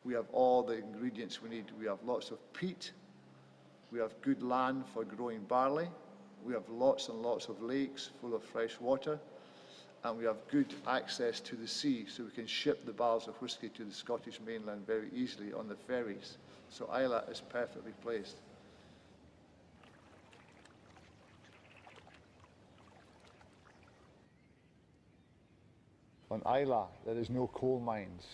We have all the ingredients we need. We have lots of peat. We have good land for growing barley. We have lots and lots of lakes full of fresh water. And we have good access to the sea, so we can ship the barrels of whisky to the Scottish mainland very easily on the ferries. So Islay is perfectly placed. On Islay, there is no coal mines,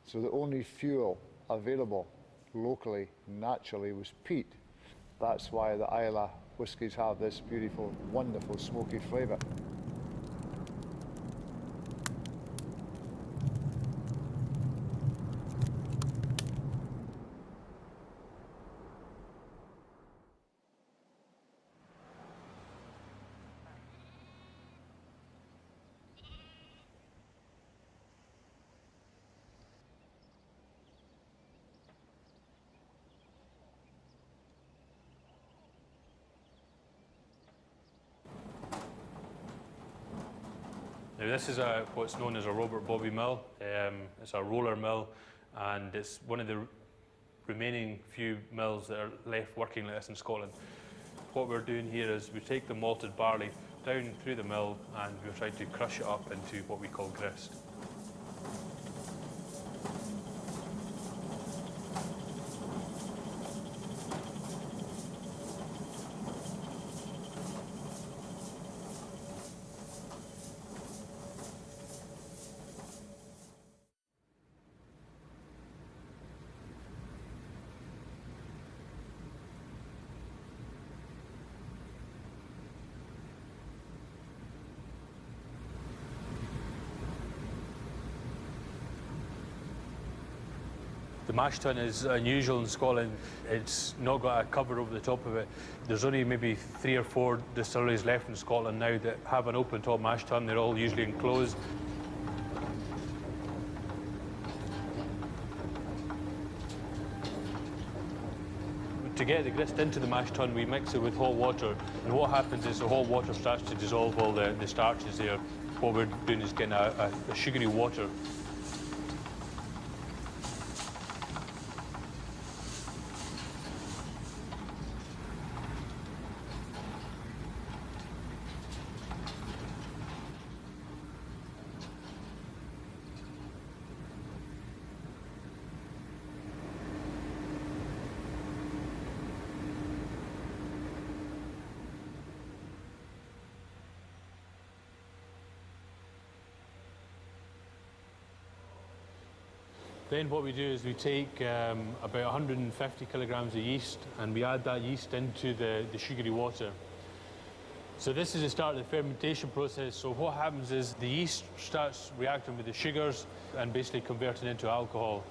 so the only fuel available locally, naturally, was peat. That's why the Islay whiskies have this beautiful, wonderful, smoky flavour. Now this is what's known as a Robert Bobby mill. It's a roller mill, and it's one of the remaining few mills that are left working like this in Scotland. What we're doing here is we take the malted barley down through the mill and we're trying to crush it up into what we call grist. The mash tun is unusual in Scotland. It's not got a cover over the top of it. There's only maybe 3 or 4 distilleries left in Scotland now that have an open top mash tun. They're all usually enclosed. To get the grist into the mash tun, we mix it with hot water. And what happens is the hot water starts to dissolve all the starches there. What we're doing is getting a sugary water. Then what we do is we take about 150 kilograms of yeast and we add that yeast into the sugary water. So this is the start of the fermentation process. So what happens is the yeast starts reacting with the sugars and basically converting into alcohol.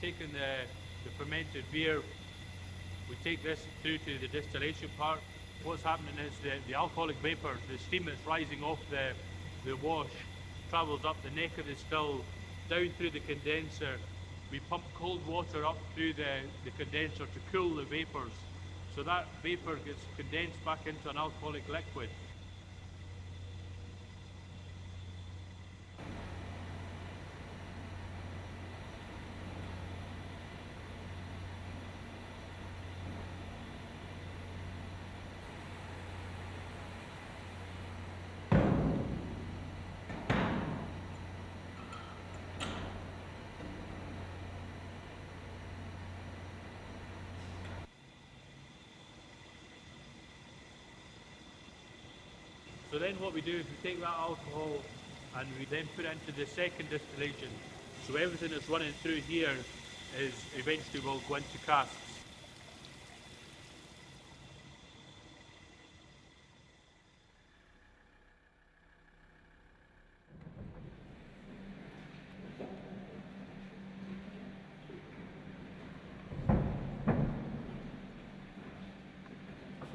We've taken the fermented beer, we take this through to the distillation part. What's happening is the alcoholic vapour, the steam that's rising off the wash, travels up the neck of the still, down through the condenser. We pump cold water up through the condenser to cool the vapours. So that vapour gets condensed back into an alcoholic liquid. So then what we do is we take that alcohol and we then put it into the second distillation. So everything that's running through here is eventually will go into casks.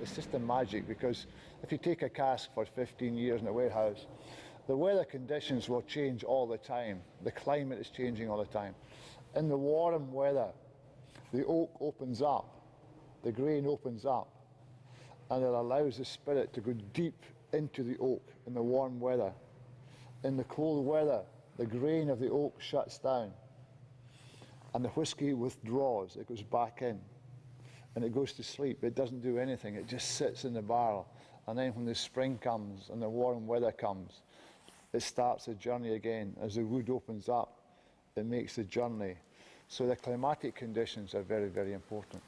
It's just a magic, because if you take a cask for 15 years in a warehouse, the weather conditions will change all the time. The climate is changing all the time. In the warm weather, the oak opens up, the grain opens up, and it allows the spirit to go deep into the oak in the warm weather. In the cold weather, the grain of the oak shuts down, and the whiskey withdraws, it goes back in, and it goes to sleep. It doesn't do anything, it just sits in the barrel. And then when the spring comes and the warm weather comes, it starts the journey again. As the wood opens up, it makes the journey. So the climatic conditions are very, very important.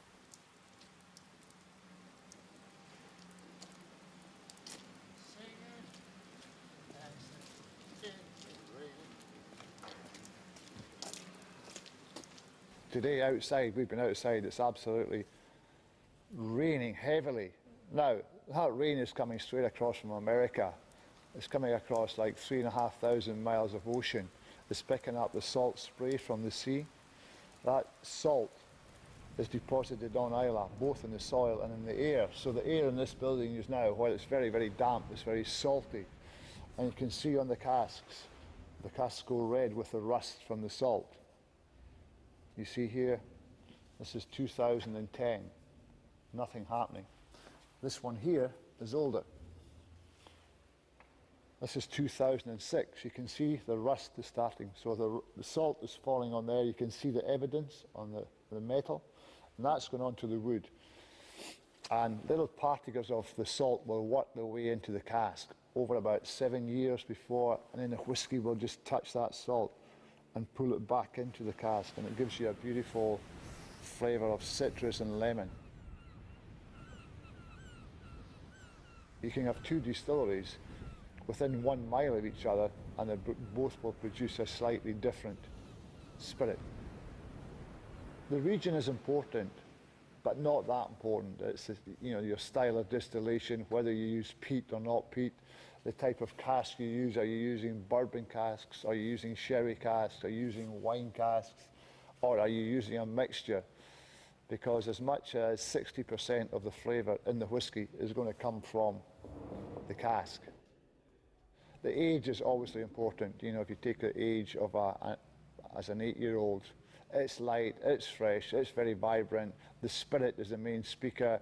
Today outside, we've been outside, it's absolutely raining heavily. Now, that rain is coming straight across from America. It's coming across like 3,500 miles of ocean. It's picking up the salt spray from the sea. That salt is deposited on Islay, both in the soil and in the air. So the air in this building is now, while it's very, very damp, it's very salty. And you can see on the casks go red with the rust from the salt. You see here, this is 2010, nothing happening. This one here is older. This is 2006. You can see the rust is starting. So the salt is falling on there. You can see the evidence on the metal, and that's going onto the wood. And little particles of the salt will work their way into the cask over about 7 years before, and then the whiskey will just touch that salt and pull it back into the cask, and it gives you a beautiful flavour of citrus and lemon. You can have two distilleries within 1 mile of each other, and they both will produce a slightly different spirit. The region is important, but not that important. It's, you know, your style of distillation, whether you use peat or not peat, the type of cask you use. Are you using bourbon casks? Are you using sherry casks? Are you using wine casks? Or are you using a mixture? Because as much as 60% of the flavour in the whiskey is going to come from the cask. The age is obviously important. You know, if you take the age of as an 8-year-old, it's light, it's fresh, it's very vibrant. The spirit is the main speaker.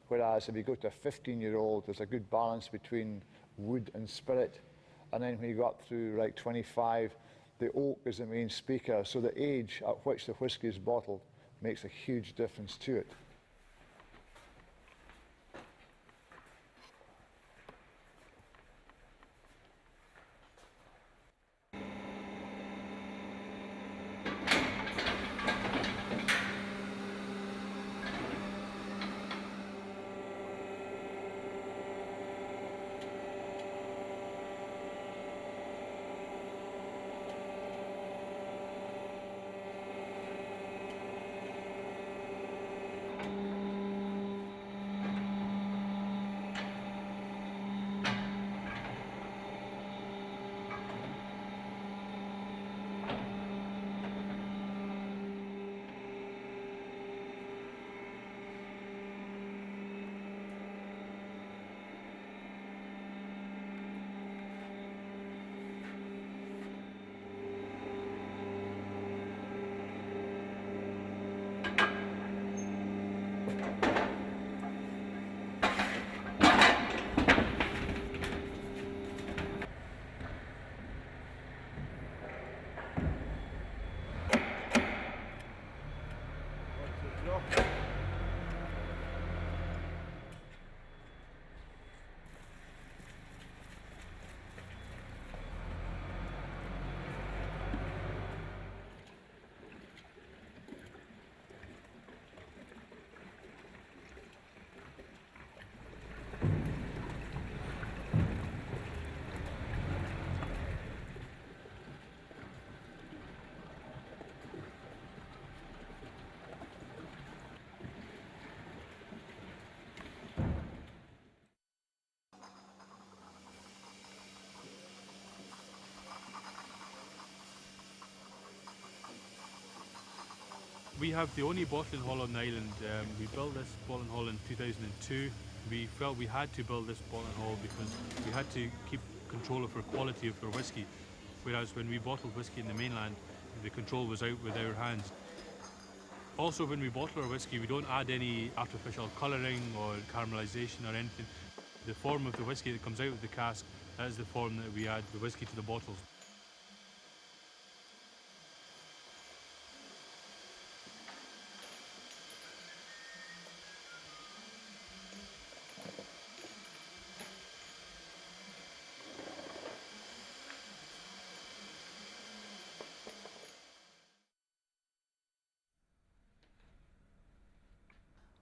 Whereas if you go to a 15-year-old, there's a good balance between wood and spirit. And then when you go up through like 25, the oak is the main speaker. So the age at which the whiskey is bottled makes a huge difference to it. We have the only bottling hall on the island. We built this bottling hall in 2002. We felt we had to build this bottling hall because we had to keep control of our quality of our whiskey. Whereas when we bottled whiskey in the mainland, the control was out with our hands. Also, when we bottle our whiskey, we don't add any artificial colouring or caramelisation or anything. The form of the whiskey that comes out of the cask, that is the form that we add the whiskey to the bottles.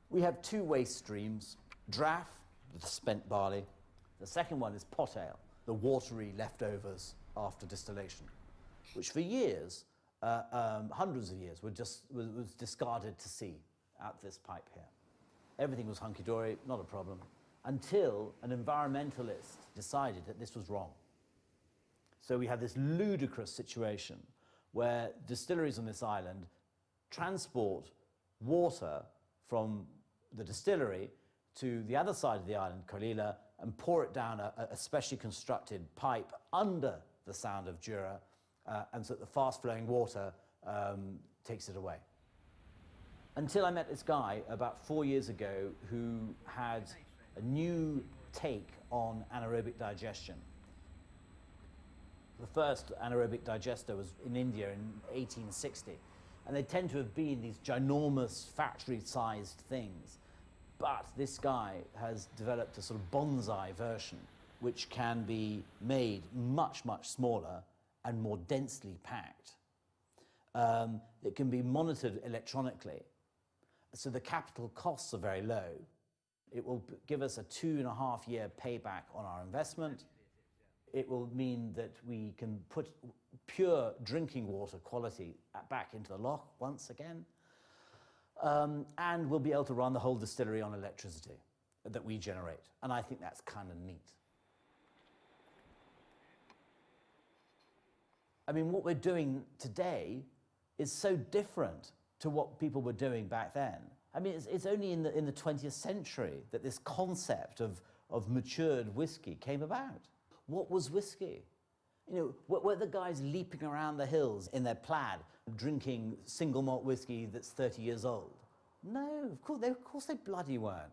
We have two waste streams, draff, the spent barley. The second one is pot ale, the watery leftovers after distillation, which for years, hundreds of years, was discarded to sea out this pipe here. Everything was hunky-dory, not a problem, until an environmentalist decided that this was wrong. So we have this ludicrous situation where distilleries on this island transport water from the distillery to the other side of the island, Kolila, and pour it down a specially constructed pipe under the Sound of Jura, and so that the fast-flowing water takes it away. Until I met this guy about 4 years ago who had a new take on anaerobic digestion. The first anaerobic digester was in India in 1860. And they tend to have been these ginormous factory-sized things. But this guy has developed a sort of bonsai version, which can be made much, much smaller and more densely packed. It can be monitored electronically. So the capital costs are very low. It will give us a 2.5-year payback on our investment. It will mean that we can put pure drinking water quality back into the loch once again. And we'll be able to run the whole distillery on electricity that we generate. And I think that's kind of neat. I mean, what we're doing today is so different to what people were doing back then. I mean, it's only in the 20th century that this concept of matured whiskey came about. What was whiskey? You know, were the guys leaping around the hills in their plaid, drinking single malt whiskey that's 30 years old? No, of course they bloody weren't.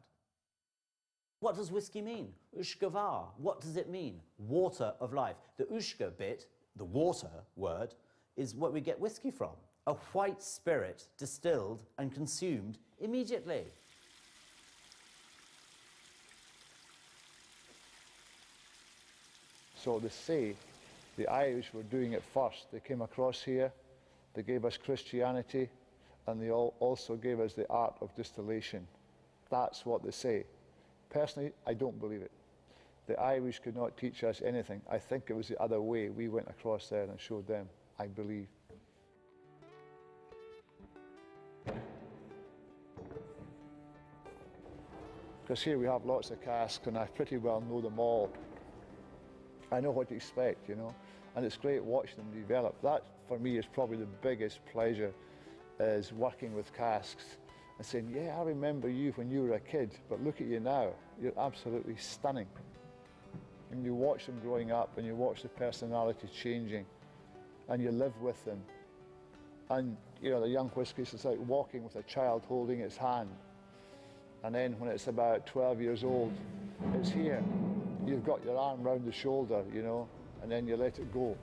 What does whiskey mean? Ushgavar. What does it mean? Water of life. The ushka bit, the water word, is what we get whiskey from. A white spirit distilled and consumed immediately. So they say the Irish were doing it first. They came across here, they gave us Christianity, and they also gave us the art of distillation. That's what they say. Personally, I don't believe it. The Irish could not teach us anything. I think it was the other way. We went across there and showed them, I believe. Because here we have lots of casks, and I pretty well know them all. I know what to expect, you know, and it's great watching them develop. That, for me, is probably the biggest pleasure, is working with casks and saying, yeah, I remember you when you were a kid, but look at you now. You're absolutely stunning. And you watch them growing up, and you watch the personality changing, and you live with them. And, you know, the young whiskies, it's like walking with a child holding its hand. And then when it's about 12 years old, it's here. You've got your arm round the shoulder, you know, and then you let it go.